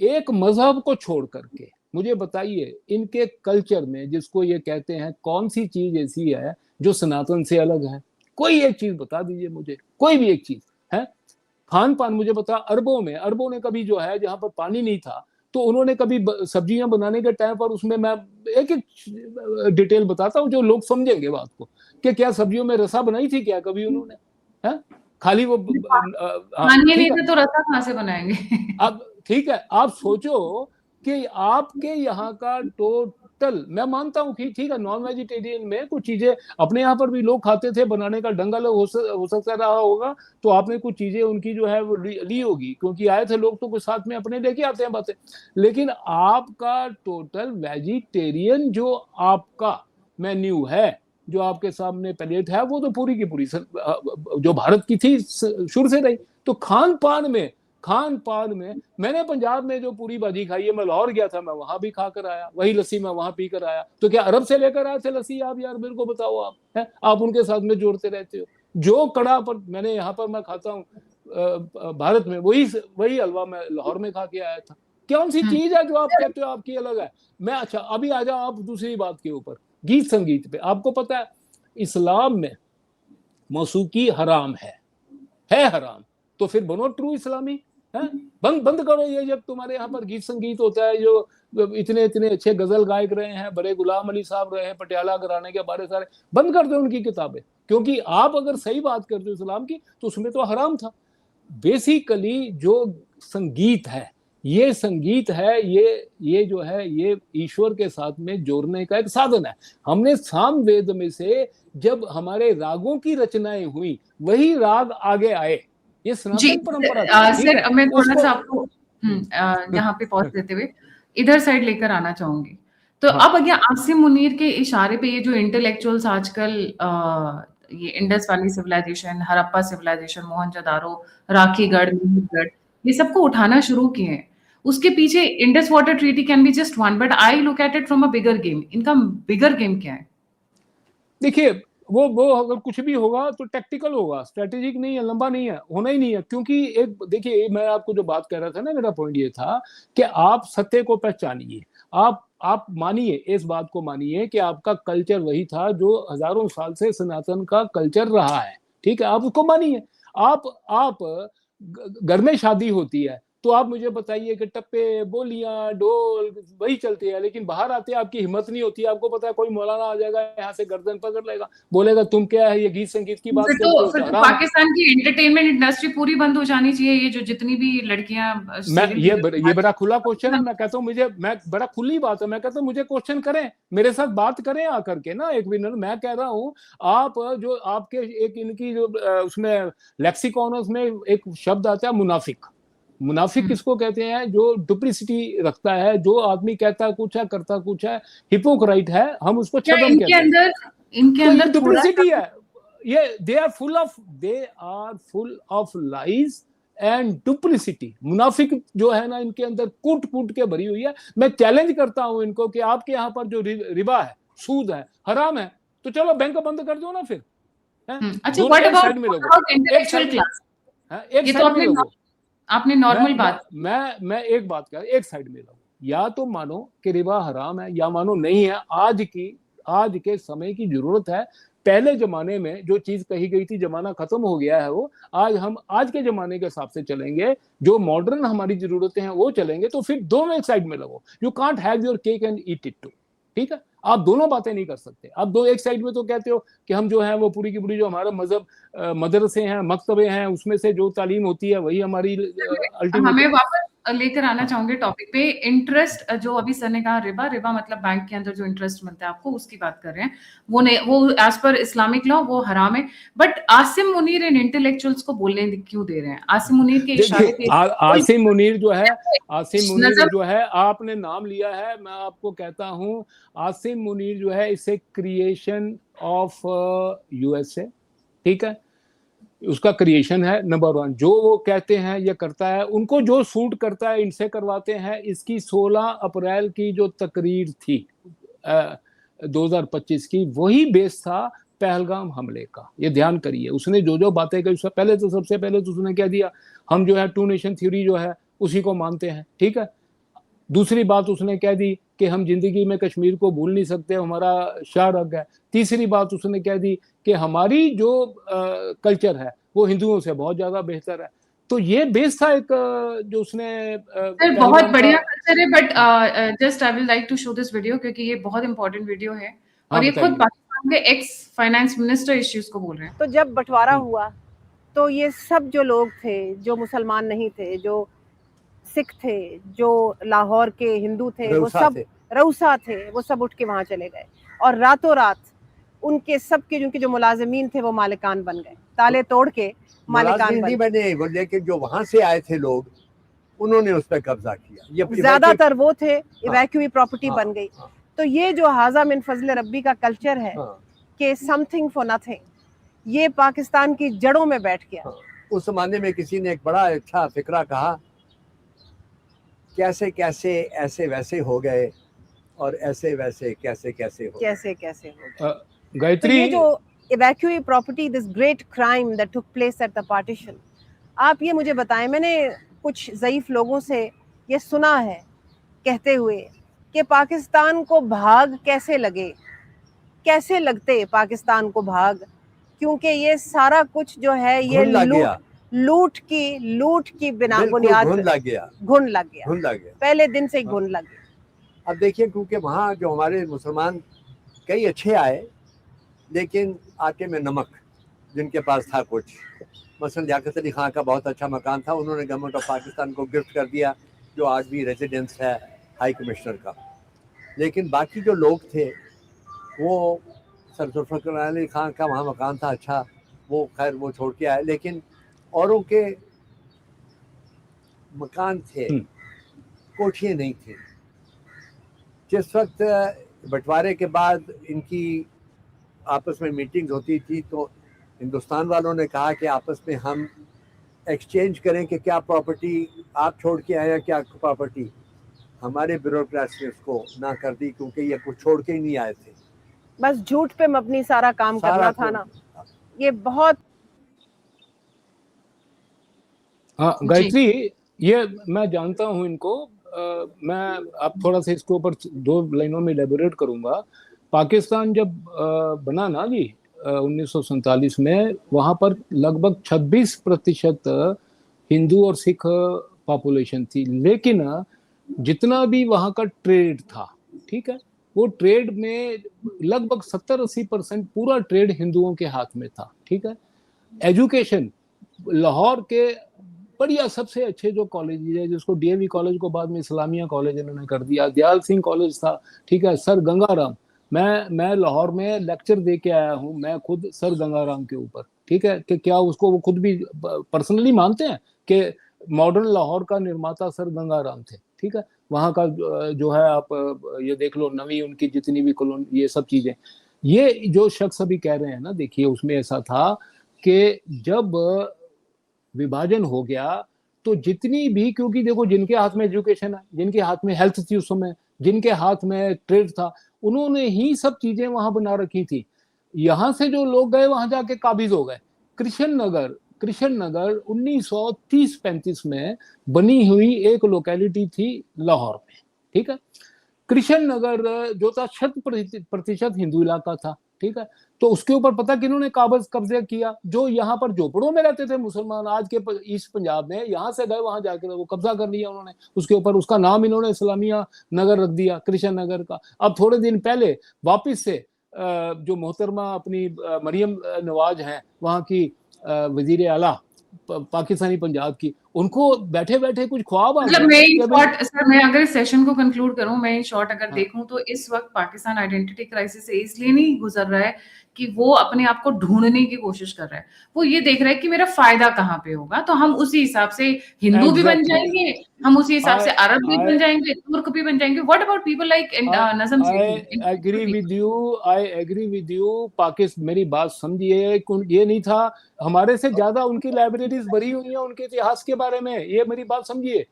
एक मजहब को छोड़ करके मुझे बताइए इनके कल्चर में, जिसको ये कहते हैं, कौन सी चीज ऐसी है जो सनातन से अलग है? कोई एक चीज बता दीजिए मुझे, कोई भी एक चीज है। खान पान मुझे बता, अरबों ने कभी जो है जहां पर पानी नहीं था तो उन्होंने कभी सब्जियां बनाने के टाइम पर, उसमें मैं एक एक डिटेल बताता हूँ जो लोग समझेंगे बात को, कि क्या सब्जियों में रसा बनाई थी क्या कभी उन्होंने? है खाली वो मानिए नहीं ठीक है। थे तो रसा कहाँ से बनाएंगे? अब ठीक है, आप सोचो कि आपके यहाँ का टोटल, मैं मानता हूँ कि ठीक है नॉन वेजिटेरियन में कुछ चीजें अपने यहाँ पर भी लोग खाते थे, बनाने का ढंग अलग हो सकता रहा होगा, तो आपने कुछ चीजें उनकी जो है वो ली होगी, क्योंकि आए थे लोग तो कुछ साथ में अपने लेके आते हैं बातें। लेकिन आपका टोटल वेजिटेरियन जो आपका मेन्यू है, जो आपके सामने प्लेट है, वो तो पूरी की पूरी जो भारत की थी शुरू से रही। तो खान पान में मैंने पंजाब में जो पूरी भाजी खाई है, मैं लाहौर गया था, मैं वहां भी खा कर आया, वही लस्सी मैं वहां पी कर आया। तो क्या अरब से लेकर आए थे लस्सी आप? यार मेरे को बताओ, आप है आप उनके साथ में जोड़ते रहते हो। जो कड़ा पर मैंने यहाँ पर मैं खाता हूँ भारत में, वही हलवा मैं लाहौर में खा के आया था। कौन सी चीज है जो आप कहते हो आपकी अलग है? मैं अच्छा अभी आ जाओ आप दूसरी बात के ऊपर, गीत संगीत पे। आपको पता है इस्लाम में मौसीकी हराम है हराम, तो फिर बनो ट्रू इस्लामी, है? बंद करो ये, जब तुम्हारे यहाँ पर गीत संगीत होता है, जो इतने इतने अच्छे गजल गायक रहे हैं, बड़े गुलाम अली साहब रहे हैं पटियाला घराने के, बारे सारे बंद कर दो उनकी किताबें, क्योंकि आप अगर सही बात करते हो इस्लाम की तो उसमें तो हराम था। बेसिकली जो संगीत है, ये संगीत है, ये जो है ये ईश्वर के साथ में जोड़ने का एक साधन है। हमने सामवेद में से जब हमारे रागों की रचनाएं हुई, वही राग आगे आए, ये जी सनातन परंपरा थी, ठीक है? सर, मैं थोड़ा उसको सा आपको यहाँ पे पॉज देते हुए इधर साइड लेकर आना चाहूंगी। तो हाँ अब अगर आसिम मुनीर के इशारे पे ये जो इंटेलेक्चुअल्स आजकल ये Indus valley civilisation, Harappa civilisation, Mohenjodaro, Rakhigarh, Mehrgarh, ये सबको उठाना शुरू किए हैं, उसके पीछे Indus water treaty can be just one, but I look at it from a bigger game. इनका बिगर गेम क्या है? देखिए, वो अगर कुछ भी होगा तो टैक्टिकल होगा, स्ट्रेटेजिक नहीं है, लंबा नहीं है, होना ही नहीं है। क्योंकि एक देखिए, मैं आपको जो बात कर रहा था ना, मेरा पॉइंट ये था कि आप सत्य को पहचानिए, आप मानिए, इस बात को मानिए कि आपका कल्चर वही था जो हजारों साल से सनातन का कल्चर रहा है, ठीक है, आप उसको मानिए। आप घर में शादी होती है तो आप मुझे बताइए कि टप्पे, बोलियां, ढोल वही चलते हैं, लेकिन बाहर आते आपकी हिम्मत नहीं होती। आपको पता है कोई मौलाना आ जाएगा यहाँ से गर्दन पकड़ लेगा, बोलेगा तुम क्या है ये गीत संगीत की बात करते हो, फिर तो हराम। पाकिस्तान की एंटरटेनमेंट इंडस्ट्री पूरी बंद हो जानी चाहिए। ये जो जितनी भी लड़कियां मैं सीरियल ये बड़ा खुला क्वेश्चन है, मैं कहता हूँ, मैं बड़ा खुली बात है, मैं कहता हूँ मुझे क्वेश्चन करें, मेरे साथ बात करें आकर के ना, एक मिनट। मैं कह रहा हूँ आप जो आपके एक इनकी जो उसमें लेक्सिकॉन, उसमें एक शब्द आता है मुनाफिक। मुनाफिक किसको कहते हैं? जो डुप्लिसिटी रखता है, जो आदमी कहता कुछ है करता कुछ है, हिपोक्राइट है, हम उसको क्या छदम कहते हैं। इनके तो ये अंदर थोड़ा डुप्लिसिटी है, ये they are full of lies and duplicity, मुनाफिक जो है ना इनके अंदर कूट कूट के भरी हुई है। मैं चैलेंज करता हूं इनको कि आपके यहाँ पर जो रिबा है, सूद है, हराम है, तो चलो बैंक बंद कर दो ना फिर, है? अच्छा, दोनों व्हाट एक साइड में लगो, अबाउट एक इंटेलेक्चुअल साइड में, क्लास? एक ये तो साइड में लगो। आपने नॉर्मल बात। मैं एक बात कर, एक साइड में लगो, या तो मानो कि रिबा हराम है या मानो नहीं है। आज के समय की जरूरत है। पहले जमाने में जो चीज कही गई थी, जमाना खत्म हो गया है वो। आज हम आज के जमाने के हिसाब से चलेंगे, जो मॉडर्न हमारी जरूरतें हैं वो चलेंगे, तो फिर दोनों एक साइड में लगो। You can't have your cake and eat it too, ठीक है? आप दोनों बातें नहीं कर सकते। आप दो एक साइड में तो कहते हो कि हम जो है वो पूरी की पूरी जो हमारा मजहब, मदरसे हैं, मकतबे हैं, उसमें से जो तालीम होती है वही हमारी अल्टीमेट। हमें वापस लेकर आना चाहूंगे टॉपिक पे। इंटरेस्ट जो अभी सर ने कहा, रिबा, रिबा मतलब बैंक के अंदर जो इंटरेस्ट मिलता है आपको, उसकी बात कर रहे हैं। वो नहीं, वो एज पर इस्लामिक लॉ वो हराम है। But Asim Munir in intellectuals को बोलने क्यों दे रहे हैं? आसिम मुनीर के इशारे देखिए, पे आसिम मुनीर जो है, आसिम मुनीर नजर जो है, आपने नाम लिया है, मैं आपको कहता हूं, आसिम मुनीर जो है इसे क्रिएशन ऑफ यूएसए, ठीक है? उसका क्रिएशन है नंबर 1। जो वो कहते हैं ये करता है, उनको जो सूट करता है इनसे करवाते हैं। इसकी 16 अप्रैल की जो तकरीर थी 2025 की, वही बेस था पहलगाम हमले का। ये ध्यान करिए, उसने जो जो बातें कही, उससे पहले तो सबसे पहले तो उसने कह दिया हम जो है 2 नेशन थ्योरी जो है उसी को मानते हैं, ठीक है? दूसरी बात उसने कह दी कि हम जिंदगी में कश्मीर को भूल नहीं सकते, हमारा शाह रग है। तीसरी बात उसने कह दी कि हमारी जो कल्चर है वो हिंदुओं से बहुत ज्यादा बेहतर है। तो ये बेस था एक जो उसने सर बहुत पहलगाम बढ़िया का। कल्चर है। But just I will like to show this video, क्योंकि ये बहुत इंपॉर्टेंट वीडियो है हाँ और ये खुद बताइए। पाकिस्तान के एक्स फाइनेंस मिनिस्टर इस चीज को बोल रहे हैं। तो जब बंटवारा हुआ तो ये सब जो लोग थे, जो मुसलमान नहीं थे, जो सिख थे, जो लाहौर के हिंदू थे, वो सब रऊसा थे, वो सब उठ के वहां चले गए और रातों रात उनके सबके जिनके जो मुलाजिमीन थे वो मालिकान बन गए, ताले तोड़ के मालिकान नहीं बने, लेकिन जो वहां से आए थे लोग उन्होंने उस पर कब्जा किया। ये ज्यादातर वो थे, इवैक्यूई प्रॉपर्टी बन गई। हाँ। तो ये जो हाजा मिन फजल रब्बी का कल्चर है कि समथिंग फॉर नथिंग, ये पाकिस्तान की जड़ों में बैठ गया। उस जमाने में किसी ने एक बड़ा अच्छा फिक्रा कहा, कैसे कैसे ऐसे वैसे हो गए और ऐसे वैसे कैसे कैसे हो गए। गायत्री, तो ये जो evacuee property, this great crime that took place at the partition, आप ये मुझे बताएं। मैंने कुछ ज़ईफ लोगों से ये सुना है कहते हुए कि पाकिस्तान को भाग कैसे लगे, कैसे लगते पाकिस्तान को भाग, क्योंकि ये सारा कुछ जो है ये लूट की बिना बुनियाद घुन लग गया, पहले दिन से ही घुन लग गया। अब देखिए, क्योंकि वहाँ जो हमारे मुसलमान कई अच्छे आए, लेकिन आटे में नमक जिनके पास था कुछ, मसलन लियाकत अली खां का बहुत अच्छा मकान था, उन्होंने गवर्नमेंट ऑफ पाकिस्तान को गिफ्ट कर दिया, जो आज भी रेजिडेंस है हाई कमिश्नर का। लेकिन बाकी जो लोग थे वो, सर जुल्फ़िकार अली खां का वहाँ मकान था अच्छा, वो खैर वो छोड़ के आए, लेकिन औरों के मकान थे, कोठियाँ नहीं थी। जिस वक्त बंटवारे के बाद इनकी आपस में मीटिंग्स होती थी तो हिंदुस्तान वालों ने कहा कि आपस में हम एक्सचेंज करें कि क्या प्रॉपर्टी आप छोड़ के आए हैं, क्या प्रॉपर्टी। हमारे ब्यूरोक्रेट्स ने उसको ना कर दी, क्योंकि ये कुछ छोड़ के ही नहीं आए थे, बस झूठ पे मबनी सारा काम करना था ना। ये बहुत। हाँ गायत्री, ये मैं जानता हूँ इनको। मैं अब थोड़ा सा इसके ऊपर 2 लाइनों में इलेबोरेट करूंगा। पाकिस्तान जब बना ना जी 1947 में, वहां पर लगभग 26% हिंदू और सिख पॉपुलेशन थी। लेकिन जितना भी वहां का ट्रेड था, ठीक है, वो ट्रेड में लगभग 70-80% पूरा ट्रेड हिंदुओं के हाथ में था, ठीक है। एजुकेशन, लाहौर के बढ़िया सबसे अच्छे जो कॉलेज है, जिसको डीएवी कॉलेज को बाद में इस्लामिया कॉलेज इन्होंने कर दिया, दयाल सिंह कॉलेज था, ठीक है, सर गंगाराम। मैं लाहौर में लेक्चर दे के आया हूँ, मैं खुद सर गंगाराम के ऊपर, ठीक है, कि क्या उसको वो खुद भी पर्सनली मानते हैं कि मॉडर्न लाहौर का निर्माता सर गंगाराम थे, ठीक है। वहाँ का जो है आप ये देख लो, नवी उनकी जितनी भी कॉलोनी, ये सब चीजें, ये जो शख्स अभी कह रहे हैं ना, देखिए उसमें ऐसा था कि जब विभाजन हो गया तो जितनी भी, क्योंकि देखो जिनके हाथ में एजुकेशन है, जिनके हाथ में हेल्थ थी उस समय, जिनके हाथ में ट्रेड था, उन्होंने ही सब चीजें वहां बना रखी थी। यहाँ से जो लोग गए वहां जाके काबिज हो गए। कृष्ण नगर 1930-35 में बनी हुई एक लोकेलिटी थी लाहौर में, ठीक है। कृष्ण नगर जो था 100% हिंदू इलाका था, ठीक है। तो उसके ऊपर पता किन्होंने कब्जा किया? जो यहाँ पर झोपड़ों में रहते थे मुसलमान, आज के ईस्ट पंजाब में, यहाँ से गए वहां जाकर वो कब्जा कर लिया उन्होंने उसके ऊपर। उसका नाम इन्होंने इस्लामिया नगर रख दिया, कृष्ण नगर का। अब थोड़े दिन पहले वापिस से जो मोहतरमा अपनी मरियम नवाज हैं, वहाँ की वजीर आला पाकिस्तानी पंजाब की, उनको बैठे बैठे कुछ ख्वाब आ मतलब गया। सर मैं अगर इस सेशन को कंक्लूड करूं, मैं शॉर्ट अगर हाँ। देखूं तो इस वक्त पाकिस्तान आइडेंटिटी क्राइसिस से इसलिए नहीं गुजर रहा है कि वो अपने आप को ढूंढने की कोशिश कर रहा है, वो ये देख रहा है कि मेरा फायदा कहाँ पे होगा, तो हम उसी हिसाब से हिंदू भी बन जाएंगे, हम उसी हिसाब से अरब भी बन जाएंगे, तुर्क भी बन जाएंगे। What about people like Najam Sethi? I agree with you Pakistan, मेरी बात समझिए। ये नहीं था, हमारे से ज्यादा उनकी लाइब्रेरीज भरी हुई हैं उनके इतिहास के बारे में, ये मेरी बात समझिए।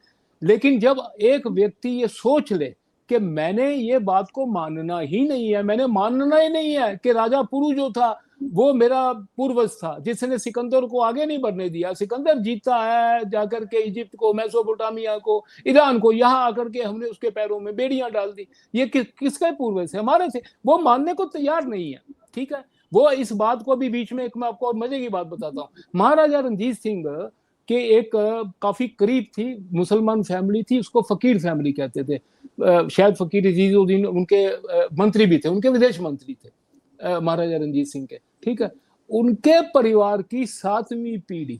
लेकिन जब एक व्यक्ति ये सोच ले कि मैंने ये बात को मानना ही नहीं है, मैंने मानना ही नहीं है कि राजा पुरु जो था वो मेरा पूर्वज था जिसने सिकंदर को आगे नहीं बढ़ने दिया। सिकंदर जीता है जाकर के इजिप्ट को, मेसोपोटामिया को, ईरान को, यहाँ आकर के हमने उसके पैरों में बेड़ियां डाल दी। ये किसके पूर्वज से? हमारे से। वो मानने को तैयार नहीं है, ठीक है। वो इस बात को भी बीच में एक मैं आपको और मजे की बात बताता हूँ। महाराजा रणजीत सिंह के एक काफी करीब थी मुसलमान फैमिली थी, उसको फकीर फैमिली कहते थे। शायद फकीर अजीजुद्दीन उनके मंत्री भी थे, उनके विदेश मंत्री थे महाराजा रणजीत सिंह के, ठीक है। उनके परिवार की 7वीं पीढ़ी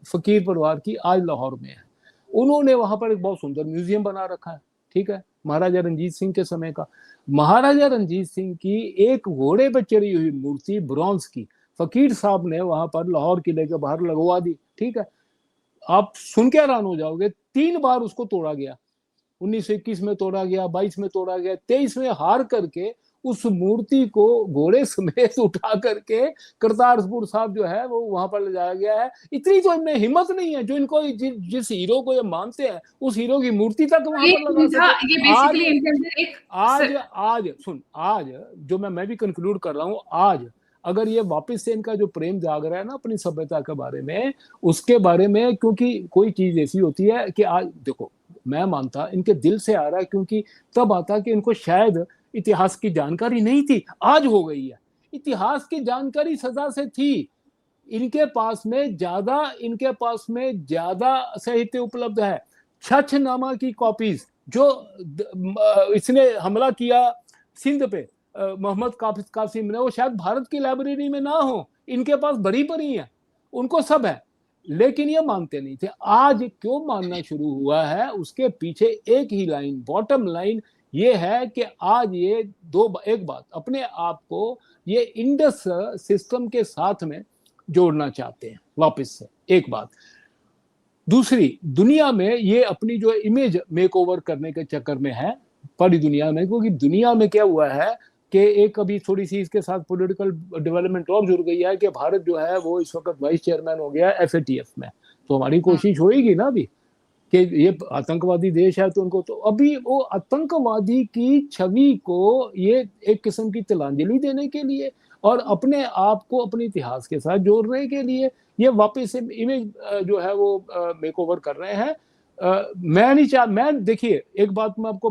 फकीर परिवार की आज लाहौर में है। उन्होंने वहां पर एक बहुत सुंदर म्यूजियम बना रखा है, ठीक है, महाराजा रणजीत सिंह के समय का। महाराजा रणजीत सिंह की एक घोड़े पर चढ़ी हुई मूर्ति ब्रॉन्ज की फकीर साहब ने वहां पर लाहौर किले के बाहर लगवा दी, ठीक है। आप सुन के हैरान हो जाओगे, 3 बार उसको तोड़ा गया। 1921 में तोड़ा गया, 22 में तोड़ा गया, 23 में हार करके उस मूर्ति को घोड़े समेत उठा करके करतारपुर साहब जो है वो वहां पर ले जाया गया है। इतनी तो इनमें हिम्मत नहीं है जो इनको जिस हीरो को ये मानते हैं उस हीरो की मूर्ति तक वहां पर लगा सके। आज जो मैं भी कंक्लूड कर रहा हूँ, आज अगर ये वापस से इनका जो प्रेम जाग रहा है ना अपनी सभ्यता के बारे में, उसके बारे में, क्योंकि कोई चीज ऐसी होती है कि आज देखो, मैं मानता इनके दिल से आ रहा है, क्योंकि तब आता कि इनको शायद इतिहास की जानकारी नहीं थी, आज हो गई है। इतिहास की जानकारी सदा से थी, इनके पास में ज्यादा साहित्य उपलब्ध है। छछनामा की कॉपीज जो इसने हमला किया सिंध पे मोहम्मद कासिम ने, वो शायद भारत की लाइब्रेरी में ना हो, इनके पास भरी पड़ी है, उनको सब है, लेकिन ये मानते नहीं थे। आज क्यों मानना शुरू हुआ है? उसके पीछे एक ही लाइन, बॉटम लाइन ये है कि आज ये एक बात, अपने आप को ये इंडस सिस्टम के साथ में जोड़ना चाहते हैं वापस से, एक बात। दूसरी, दुनिया में ये अपनी जो इमेज मेकओवर करने के चक्कर में है पूरी दुनिया में, क्योंकि दुनिया में क्या हुआ है कि एक अभी थोड़ी सी इसके साथ पॉलिटिकल डेवलपमेंट और जुड़ गई है कि भारत जो है वो इस वक्त वाइस चेयरमैन हो गया है FATF में। तो हमारी कोशिश होएगी ना अभी कि ये आतंकवादी देश है तो उनको, तो अभी वो आतंकवादी की छवि को ये एक किस्म की तिलांजलि देने के लिए और अपने आप को अपने इतिहास के साथ जोड़ने के लिए ये वापस से इमेज जो है वो मेकओवर कर रहे हैं। मैं देखिए एक बात मैं आपको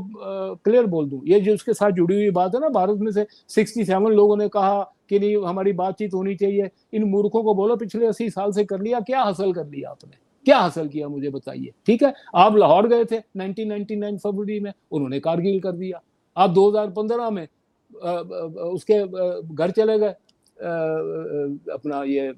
क्लियर बोल दूं, ये जो उसके साथ जुड़ी हुई बात है ना, भारत में से 67 लोगों ने कहा कि नहीं हमारी बातचीत होनी चाहिए। इन मूर्खों को बोलो पिछले 80 साल से कर लिया, क्या हासिल कर लिया आपने? क्या हासिल किया मुझे बताइए? ठीक है, आप लाहौर गए थे 1999 फरवरी में, उन्होंने कारगिल कर दिया। आप 2015 में उसके घर चले गए, अपना ये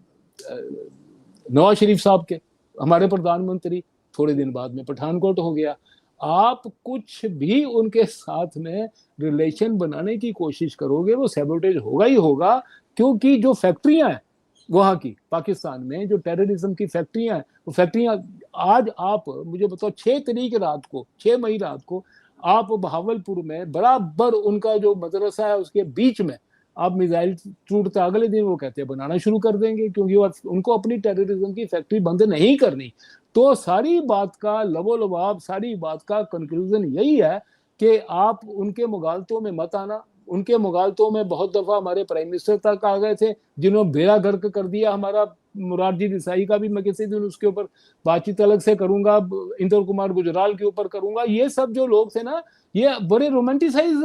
नवाज शरीफ साहब के, हमारे प्रधानमंत्री, थोड़े दिन बाद में पठानकोट हो गया। आप कुछ भी उनके साथ में रिलेशन बनाने की कोशिश करोगे वो सैबोटेज होगा ही होगा, क्योंकि जो फैक्ट्रियां हैं वहां की पाकिस्तान में, जो टेररिज्म की फैक्ट्रियां हैं, वो फैक्ट्रियां आज आप मुझे बताओ 6 मई रात को आप बहावलपुर में बराबर उनका जो मदरसा है उसके बीच में आप मिसाइल टूटता अगले दिन वो कहते हैं बनाना शुरू कर देंगे, क्योंकि वो उनको अपनी टेररिज्म की फैक्ट्री बंद नहीं करनी। तो सारी बात का लबोलबाब, सारी बात का कंक्लूजन यही है कि आप उनके मुगालतों में मत आना। उनके मुगालतों में बहुत दफा हमारे प्राइम मिनिस्टर तक आ गए थे, जिन्होंने बेड़ा गर्क कर दिया हमारा। मुरारजी देसाई का भी मैं किसी दिन उसके ऊपर बातचीत अलग से करूंगा, इंदर कुमार गुजराल के ऊपर करूंगा। ये सब जो लोग थे ना, ये बड़े रोमांटिसाइज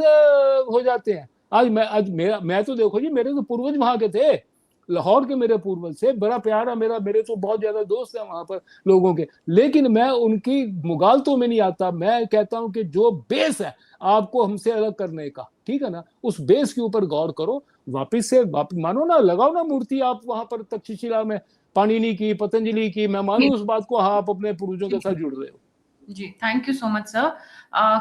हो जाते हैं। आज मैं तो देखो जी, मेरे तो पूर्वज वहां के थे, लाहौर के मेरे पूर्वज से बड़ा प्यार है मेरे तो बहुत ज्यादा दोस्त है वहां पर लोगों के, लेकिन मैं उनकी मुगालतों में नहीं आता। मैं कहता हूं कि जो बेस है आपको हमसे अलग करने का, ठीक है ना, उस बेस के ऊपर गौर करो। वापिस मानो ना, लगाओ ना मूर्ति आप वहां पर तक्षशिला में, पाणिनि की, पतंजलि की। मैं मानू उस बात को, हाँ, आप अपने पूर्वजों के साथ जुड़ रहे हो। जी, thank you so much sir.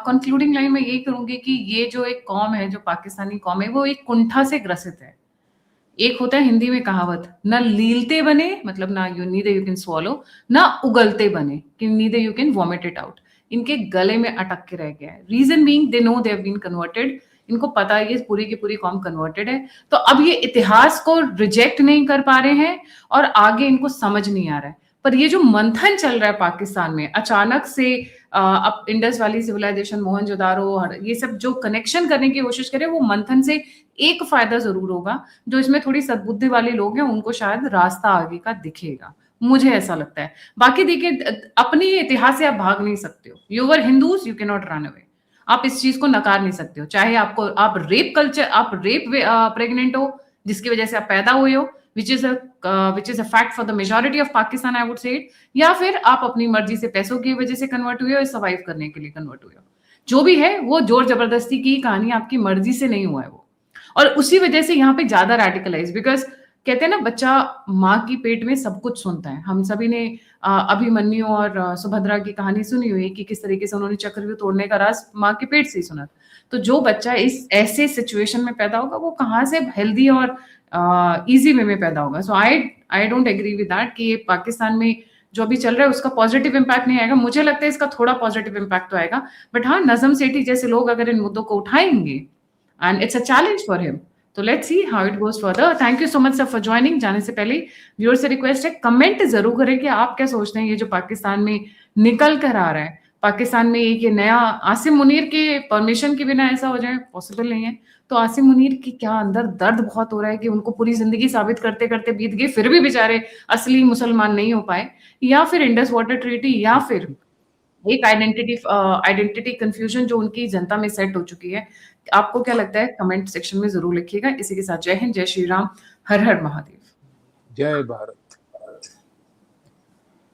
Concluding line में यही करूंगी कि ये जो एक कौम है, जो पाकिस्तानी कौम है, वो एक कुंठा से ग्रसित है। एक होता है हिंदी में कहावत, ना लीलते बने, मतलब ना नीदर यू कैन स्वॉलो, ना उगलते बने, कि neither you can vomit it out. इनके गले में अटक के रह गया है। Reason being they know they have been converted. इनको पता है ये पूरी की पूरी कौम कन्वर्टेड है, तो अब ये इतिहास को रिजेक्ट नहीं कर पा रहे हैं और आगे इनको समझ नहीं आ रहा है। पर ये जो मंथन चल रहा है पाकिस्तान में, अचानक से अब इंडस वैली सिविलाइजेशन, मोहनजोदारो, ये सब जो कनेक्शन करने की कोशिश करें, वो मंथन से एक फायदा जरूर होगा। जो इसमें थोड़ी सद्बुद्धि वाले लोग हैं उनको शायद रास्ता आगे का दिखेगा, मुझे ऐसा लगता है। बाकी देखिए, अपने इतिहास से आप भाग नहीं सकते हो। You are Hindus, you can not run away. आप इस चीज को नकार नहीं सकते हो, चाहे आप रेप प्रेग्नेंट हो, जिसकी वजह से आप पैदा हुए हो, which is a fact for the majority of Pakistan, I would say it, या फिर आप अपनी मर्जी से पैसों की वजह से कन्वर्ट हुए हो, सर्वाइव करने के लिए कन्वर्ट हुए हो। जो भी है वो जोर जबरदस्ती की कहानी, आपकी मर्जी से नहीं हुआ है वो। और उसी वजह से यहाँ पे ज्यादा रेडिकलाइज, बिकॉज कहते हैं ना, बच्चा माँ की पेट में सब कुछ सुनता है। हम सभी ने अभिमन्यु और सुभद्रा की कहानी सुनी हुई कि किस तरीके से उन्होंने चक्रव्यूह तोड़ने का राज माँ के पेट से ही सुना। तो जो बच्चा इस ऐसे सिचुएशन में पैदा होगा, वो कहाँ से हेल्दी और इजी वे में पैदा होगा। So I don't agree with that कि ये पाकिस्तान में जो अभी चल रहा है उसका पॉजिटिव इम्पैक्ट नहीं आएगा। मुझे लगता है इसका थोड़ा पॉजिटिव इम्पैक्ट तो आएगा, बट हाँ, नजम सेठी जैसे लोग अगर इन मुद्दों को उठाएंगे, and it's a challenge for him, तो let's see how it goes further. Thank you so much sir for joining. जाने से पहले व्यूअर से रिक्वेस्ट है, कमेंट जरूर करें कि आप क्या सोचते हैं, ये जो पाकिस्तान में निकल कर आ रहा है, पाकिस्तान में एक ये नया आसिम मुनीर के परमिशन के बिना ऐसा हो जाए, पॉसिबल नहीं है। तो आसिम मुनीर की क्या अंदर दर्द बहुत हो रहा है कि उनको पूरी जिंदगी साबित करते करते बीत गई, फिर भी बेचारे असली मुसलमान नहीं हो पाए, या फिर इंडस वाटर ट्रीटी, या फिर एक आइडेंटिटी कंफ्यूजन जो उनकी जनता में सेट हो चुकी है। आपको क्या लगता है, कमेंट सेक्शन में जरूर लिखिएगा। इसी के साथ जय हिंद, जय श्री राम, हर हर महादेव, जय भारत।